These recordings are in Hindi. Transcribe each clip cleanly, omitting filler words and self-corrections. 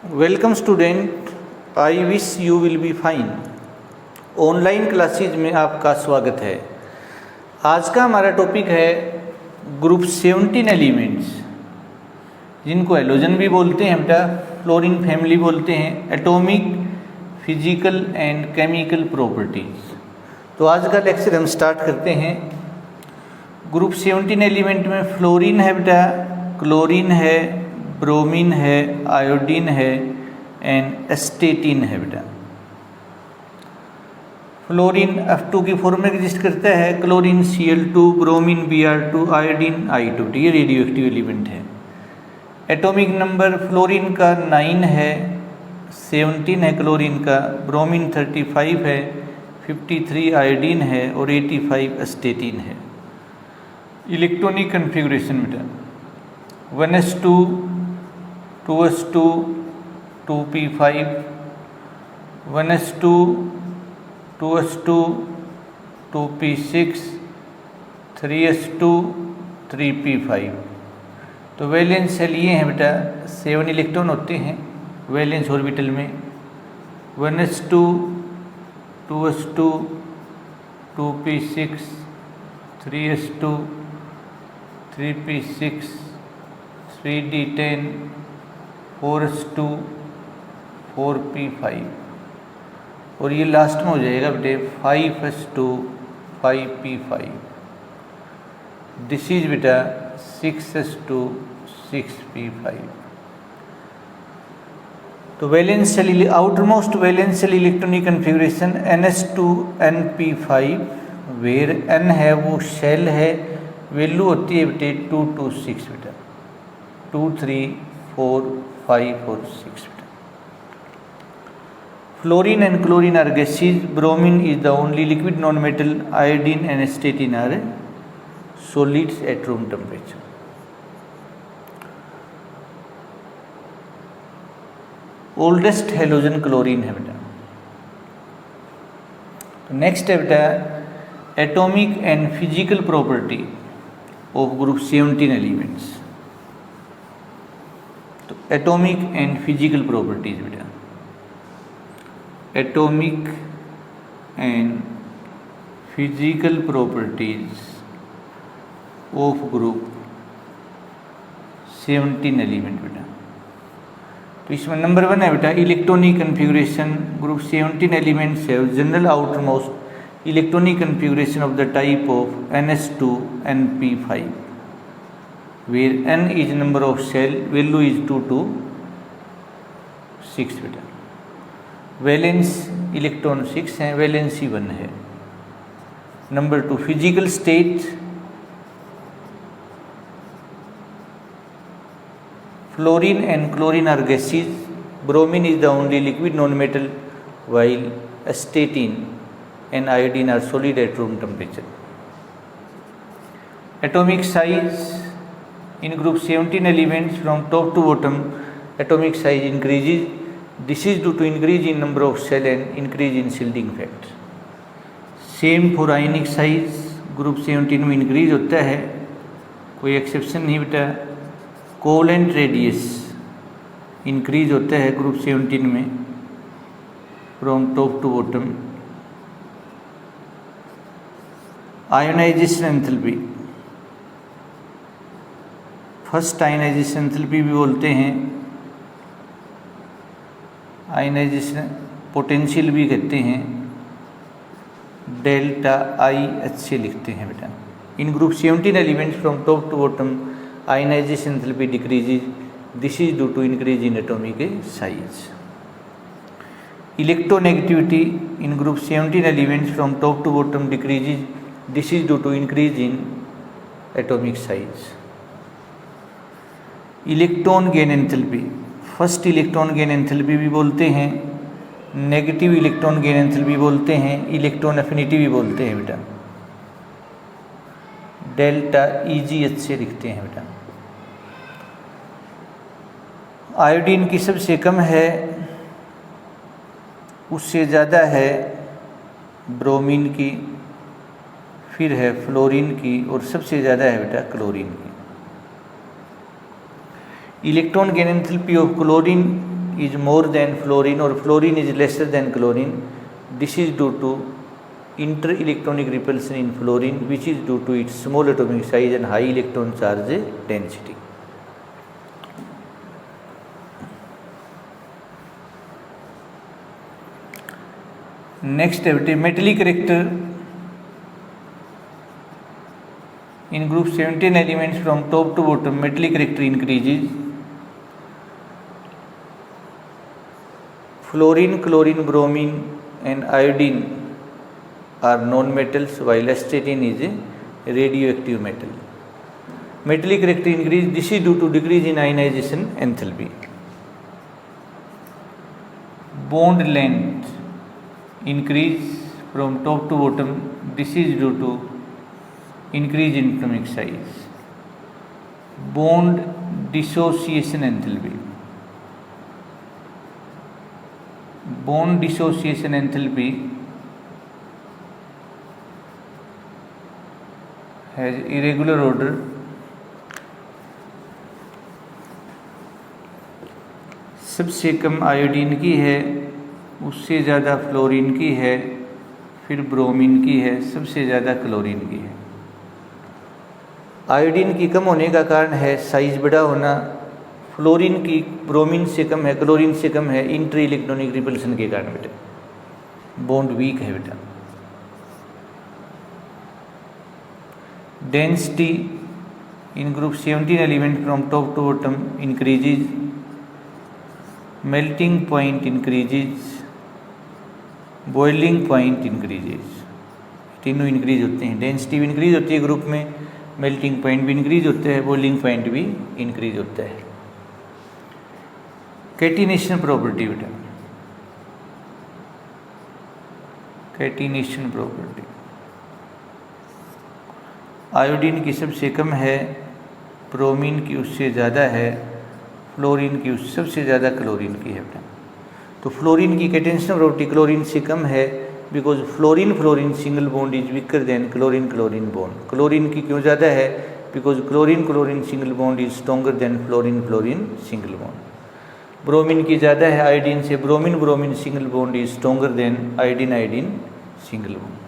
Welcome student, I wish you will be fine. Online classes में आपका स्वागत है। आज का हमारा टॉपिक है ग्रुप 17 एलिमेंट्स, जिनको हेलोजन भी बोलते हैं बेटा, फ्लोरीन फैमिली बोलते हैं, atomic, physical and chemical properties. तो आज का लेक्चर हम स्टार्ट करते हैं। ग्रुप 17 एलिमेंट में फ्लोरीन है बेटा, क्लोरीन है, ब्रोमीन है, आयोडीन है एंड एस्टेटीन है बेटा। फ्लोरीन F2 की फॉर्म में एग्जिस्ट करता है, chlorine Cl2, bromine Br2, iodine I2। ये रेडियो एक्टिव एलिमेंट है। एटॉमिक नंबर फ्लोरीन का 9 है, 17 है क्लोरीन का, ब्रोमीन 35 है, 53 आयोडीन है और 85 एस्टेटीन है। इलेक्ट्रॉनिक कन्फिगरेशन बेटा 1s2, 2s2, 2p5, 1s2, 2s2, 2p6, 3s2, 3p5। तो वैलेंस सेल ये हैं बेटा, 7 इलेक्ट्रॉन होते हैं वैलेंस ऑर्बिटल में। 1s2, 2s2, 2p6, 3s2, 3p6, 3d10, 4s2, 4p5 और ये लास्ट में हो जाएगा बेटे 5s2, 5p5। दिस इज बेटा 6s2, 6p5। तो valence shell, outermost valence shell electronic configuration ns2np5, where n है वो शेल है, वैल्यू होती है बेटे 2 to 6 बेटा, 2, 3, 4, 5 और 6 बेटा। Fluorine and chlorine are gases, bromine is the only liquid non metal, iodine and astatine are solids at room temperature. Oldest halogen chlorine है बेटा। तो नेक्स्ट है बेटा atomic and physical property of group 17 elements. तो एटॉमिक एंड फिजिकल प्रॉपर्टीज बेटा, atomic and physical properties of group 17 element बेटा। तो इसमें नंबर 1 है बेटा electronic configuration. Group 17 elements have general outer most electronic configuration of the type of ns2np5, where n is number of cell, value is 2 to 6 बेटा। वैलेंस इलेक्ट्रॉन 6 है, वैलेंसी 1 है। Number 2 physical state, fluorine and chlorine are gases, bromine is the only liquid non metal, while astatine and iodine are solid at room temperature. Atomic size in group 17 elements from top to bottom, atomic size increases. This is due to increase in number of cell and increase in shielding factor. Same for ionic size, group 17 में increase होता है, कोई exception नहीं बेटा। कोवेलेंट रेडियस increase होता है group 17 में from top to bottom. Ionisation enthalpy, first ionization enthalpy भी बोलते हैं, आयोनाइजेशन पोटेंशियल भी कहते हैं, डेल्टा आई एच से लिखते हैं बेटा। In group 17 elements from top to bottom ionisation enthalpy decreases, this is due to increase in atomic size. Electronegativity in group 17 elements from top to bottom decreases, this is due to increase in atomic size. Electron gain enthalpy, first electron gain enthalpy भी बोलते हैं, नेगेटिव इलेक्ट्रॉन गेन एंथैल्पी बोलते हैं, इलेक्ट्रॉन एफिनिटी भी बोलते हैं बेटा। डेल्टा EgH से लिखते हैं बेटा। आयोडीन की सबसे कम है, उससे ज़्यादा है ब्रोमीन की, फिर है फ्लोरीन की और सबसे ज़्यादा है बेटा क्लोरीन की। Electron gain enthalpy of chlorine is more than fluorine or fluorine is lesser than chlorine. This is due to inter-electronic repulsion in fluorine, which is due to its small atomic size and high electron charge density. Next activity, metallic character in group 17 elements from top to bottom. Metallic character increases. Fluorine, chlorine, bromine and iodine are non-metals, while astatine is a radioactive metal. Metallic character increase. This is due to decrease in ionization enthalpy. Bond length increase from top to bottom. This is due to increase in atomic size. Bond dissociation enthalpy. Bond dissociation enthalpy has irregular order. सबसे कम आयोडीन की है, उससे ज़्यादा फ्लोरीन की है, फिर ब्रोमीन की है, सबसे ज़्यादा क्लोरीन की है। आयोडीन की कम होने का कारण है साइज बड़ा होना, फ्लोरीन की ब्रोमीन से कम है, क्लोरीन से कम है, इंटर इलेक्ट्रॉनिक रिपल्सन के कारण बेटा, बॉन्ड वीक है बेटा। Density in group 17 element from top to bottom increases, melting point increases, boiling point increases, तीनों इंक्रीज होते हैं। डेंसिटी भी इंक्रीज होती है ग्रुप में, मेल्टिंग पॉइंट भी इंक्रीज होता है, बॉइलिंग पॉइंट भी इंक्रीज होता है। कैटिनेशन प्रॉपर्टी बेटा, कैटिनेशन प्रॉपर्टी आयोडीन की सबसे कम है, ब्रोमीन की उससे ज़्यादा है, फ्लोरीन की उससे सबसे ज़्यादा क्लोरीन की है बेटा। तो फ्लोरीन की कैटेंशन प्रॉपर्टी क्लोरीन से कम है, because fluorine single bond is weaker than chlorine bond. Chlorine की क्यों ज़्यादा है? Because chlorine single bond is stronger than fluorine single bond. Bromine की ज़्यादा है आयोडीन से, bromine single bond is stronger than iodine single bond.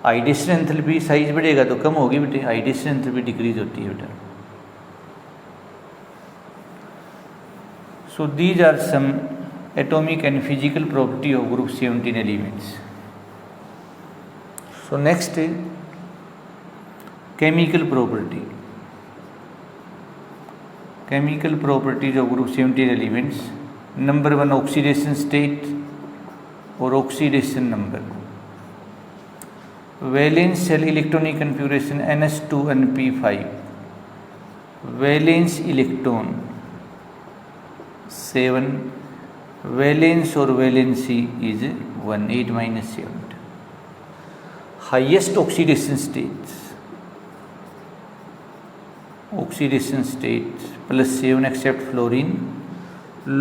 Iodination enthalpy size बढ़ेगा तो कम होगी बेटे, आयोडेशन एंथैल्पी डिक्रीज होती है बेटा। So these are some atomic and physical property of group 17 elements. So next is chemical property. Chemical properties of group 17 elements. Number 1 oxidation state or oxidation number. Valence shell electronic configuration NH2 and P5. Valence electron 7, valence or valency is 1, 8 minus 7. Highest oxidation states plus 7 except fluorine,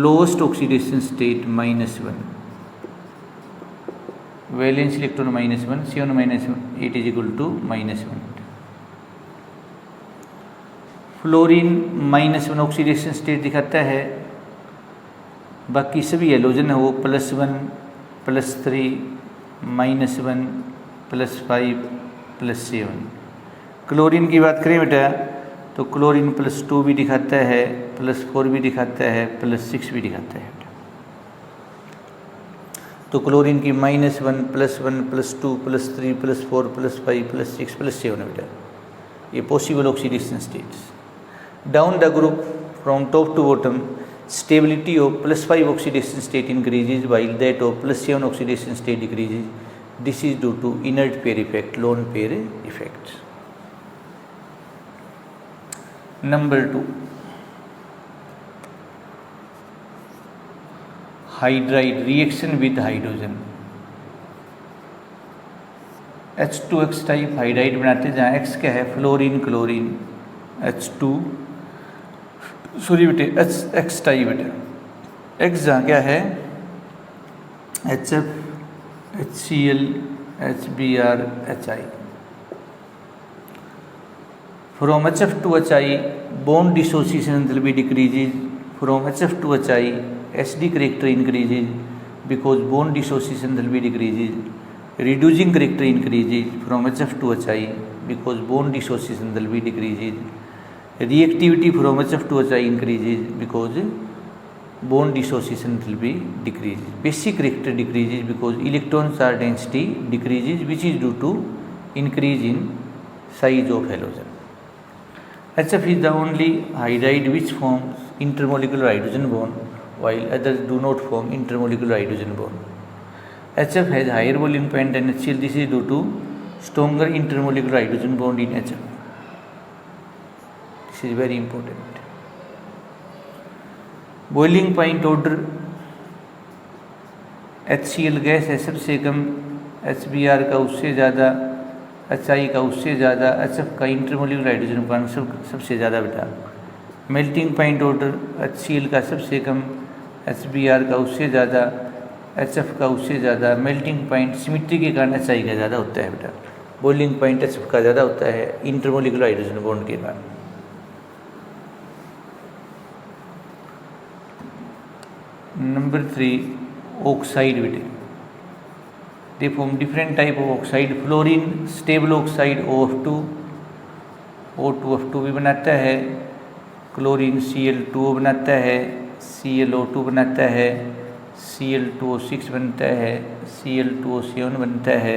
lowest oxidation state minus 1. Valence electron minus 1, 7 minus 8 is equal to minus 1. Fluorine minus 1 oxidation state दिखाता है, बाकी सभी हेलोजन है वो +1, +3, -1, +5, +7। क्लोरीन की बात करें बेटा तो क्लोरीन +2 भी दिखाता है, +4 भी दिखाता है, +6 भी दिखाता है। तो क्लोरीन की -1, +1, +2, +3, +4, +5, +6, +7 है बेटा, ये possible oxidation states. Down the group from top to bottom, stability of +5 oxidation state increases while that of +7 oxidation state decreases. This is due to inert pair effect, lone pair effect. Number 2, hydride reaction with hydrogen. H2X type hydride बनाते हैं, जहाँ X क्या है फ्लोरीन क्लोरीन, H2 सॉरी बेटे X टाइप बेटे, X जहाँ क्या है HF, HCl, HBr, HI। From HF to HI bond dissociation enthalpy decreases, from HF to HI, SD character increases because bond dissociation enthalpy decreases. Reducing character increases from HF to HI because bond dissociation enthalpy decreases. Reactivity from HF to HI increases because bond dissociation enthalpy decreases. Basic character decreases because electron charge density decreases, which is due to increase in size of halogen. HF is the only hydride which forms intermolecular hydrogen bond, while others do not form intermolecular hydrogen bond. HF has higher boiling point than HCl. This is due to stronger intermolecular hydrogen bond in HF. This is very important. Boiling point order HCl gas है सबसे कम, HBr का उससे ज़्यादा, HI का उससे ज़्यादा, HF का इंटरमोलिकुलर हाइड्रोजन बॉन्ड सबसे ज़्यादा बेटा। मेल्टिंग पॉइंट ऑर्डर HCl का सबसे कम, HBr का उससे ज़्यादा, HF का उससे ज़्यादा। मेल्टिंग पॉइंट सिमिट्री के कारण HI का ज़्यादा होता है बेटा। बॉइलिंग पॉइंट HF का ज़्यादा होता है इंटरमोलिकुलर हाइड्रोजन बॉन्ड के कारण। नंबर 3, ऑक्साइड बेटे। They form different type of oxide. Fluorine stable oxide O2 भी बनाता है, क्लोरीन Cl2O बनाता है, ClO2 बनाता है, Cl2O6 बनता है, Cl2O7 बनता है,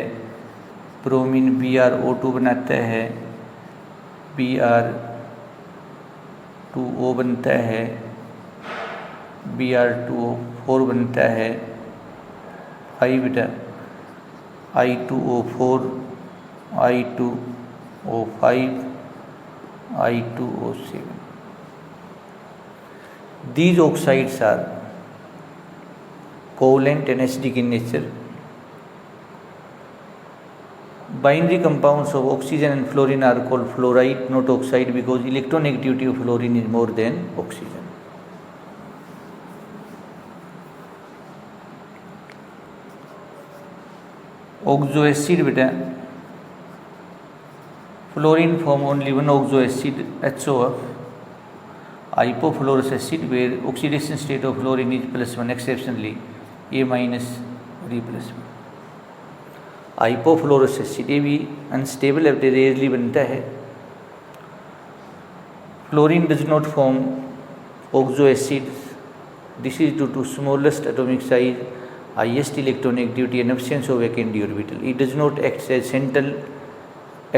ब्रोमीन BrO2 बनाता है, Br2O बनता है, Br2O4 बनता है, बेटा I2O4, I2O5, I2O7. These oxides are covalent and acidic in nature. Binary compounds of oxygen and fluorine are called fluoride, not oxide, because electronegativity of fluorine is more than oxygen. Oxo acid बेटा, fluorine form only one oxo acid HOF, hypofluorous acid, where oxidation state of fluorine is +1, exceptionally A- re+1. hypofluorous acid ये भी अनस्टेबल है, रेयरली बनता है। Fluorine does not form oxo acid, this is due to smallest atomic size, highest electronegativity and absence of vacant d orbital. It does not act as central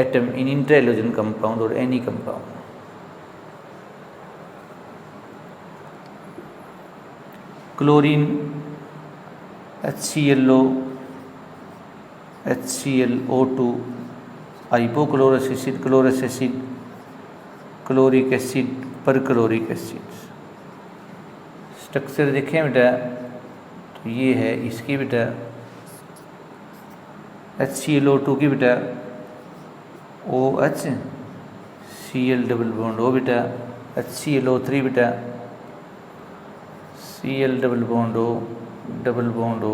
atom in intrahalogen compound or any compound. Chlorine HClO, HClO2, hypochlorous acid, chlorous acid, chloric acid, perchloric acid. Structure देखें बेटा, तो ये है इसकी बेटा HClO2 की बेटा OH Cl double bond O बेटा, HClO3 बेटा Cl double bond O double bond O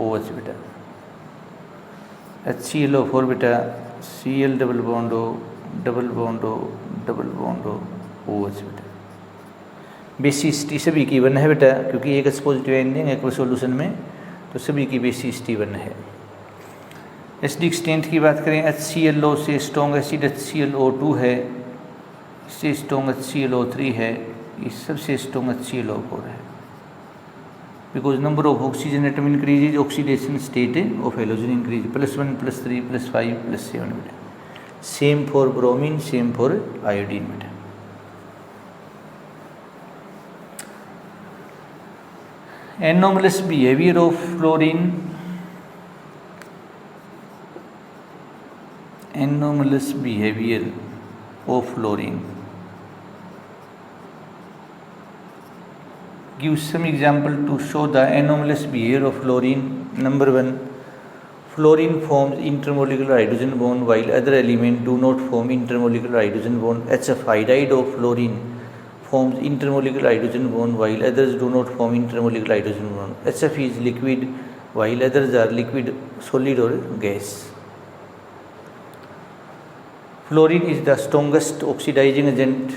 OH बेटा, HClO4 बेटा Cl double bond O double bond O double bond O OH बेटा। बेसिसिटी सभी की 1 है बेटा, क्योंकि एक H पॉजिटिव आयन देंगे एक सॉल्यूशन में, तो सभी की बेसिसिटी 1 है। एसिडिक स्ट्रेंथ की बात करें, HClO से स्ट्रॉन्ग एसिड HClO2 है, इससे स्ट्रॉन्ग HClO3 है, इस सबसे स्ट्रॉन्ग HClO4 है। Because number of oxygen atom increases, oxidation state of halogen increase, +1 +3 +5 +7 बेटा। Same for bromine, same for iodine बेटा। Anomalous behavior of fluorine, anomalous behavior of fluorine. Give some example to show the anomalous behavior of fluorine. Number 1, fluorine forms intermolecular hydrogen bond while other elements do not form intermolecular hydrogen bond. HF, hydride of fluorine, forms intermolecular hydrogen bond while others do not form intermolecular hydrogen bond. HF is liquid while others are liquid, solid or gas. Fluorine is the strongest oxidizing agent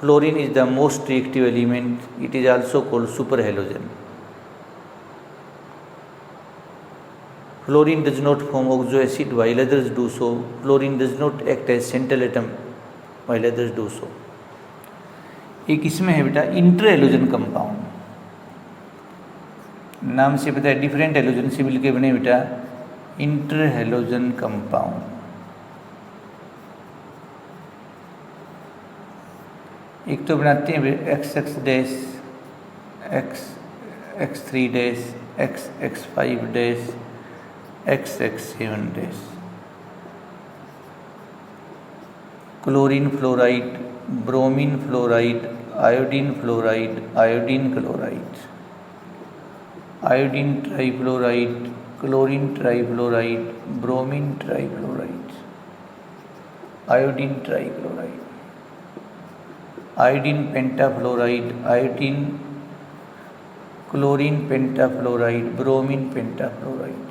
Fluorine is the most reactive element. It is also called superhalogen. Fluorine does not form oxoacid while others do so. Fluorine does not act as central atom while others do so. एक इसमें है बेटा इंटर हेलोजन कंपाउंड, नाम से पता है डिफरेंट हेलोजन से मिलकर बने बेटा इंटर हेलोजन कंपाउंड। एक तो बनाते हैं XX dash, X3 dash, XX5 dash, XX7 dash. Chlorine fluoride, bromine fluoride, iodine fluoride, iodine chloride, iodine trifluoride, chlorine trifluoride, bromine trifluoride, iodine trichloride, iodine pentafluoride, iodine chlorine pentafluoride, bromine pentafluoride.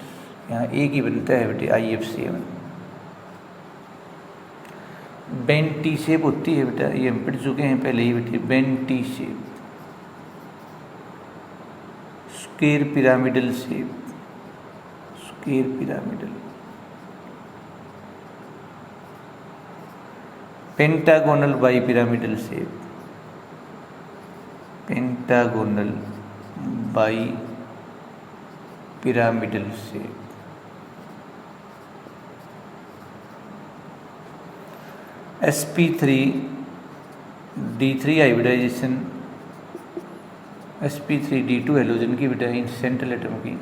यहाँ एक ही बनता है बेटे IF7। बेन टी शेप होती है बेटा, ये हम पढ़ चुके हैं पहले ही बेटे, bent T shape, square pyramidal shape, square pyramidal, pentagonal bi pyramidal shape, pentagonal bi pyramidal shape. sp3d3 hybridisation, sp3d2 halogen की बेटा इन सेंट्रल एटम की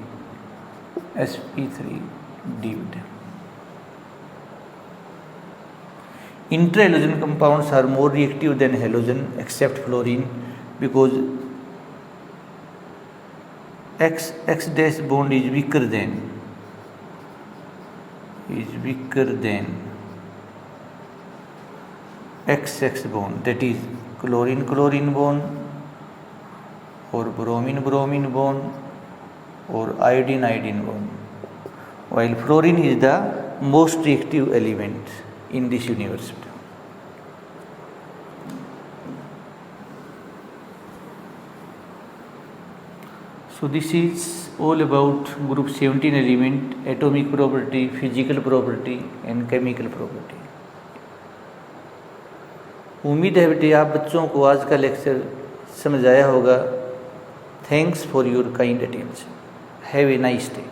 sp3d बेटा। Inter-halogen compounds are more reactive than halogen except fluorine because X dash bond is weaker than XX bond, that is chlorine bond or bromine bond or iodine bond, while fluorine is the most reactive element in this universe. So this is all about group 17 element, atomic property, physical property and chemical property. उम्मीद है बेटे आप बच्चों को आज का लेक्चर समझ आया होगा। Thanks for your kind attention. Have a nice day.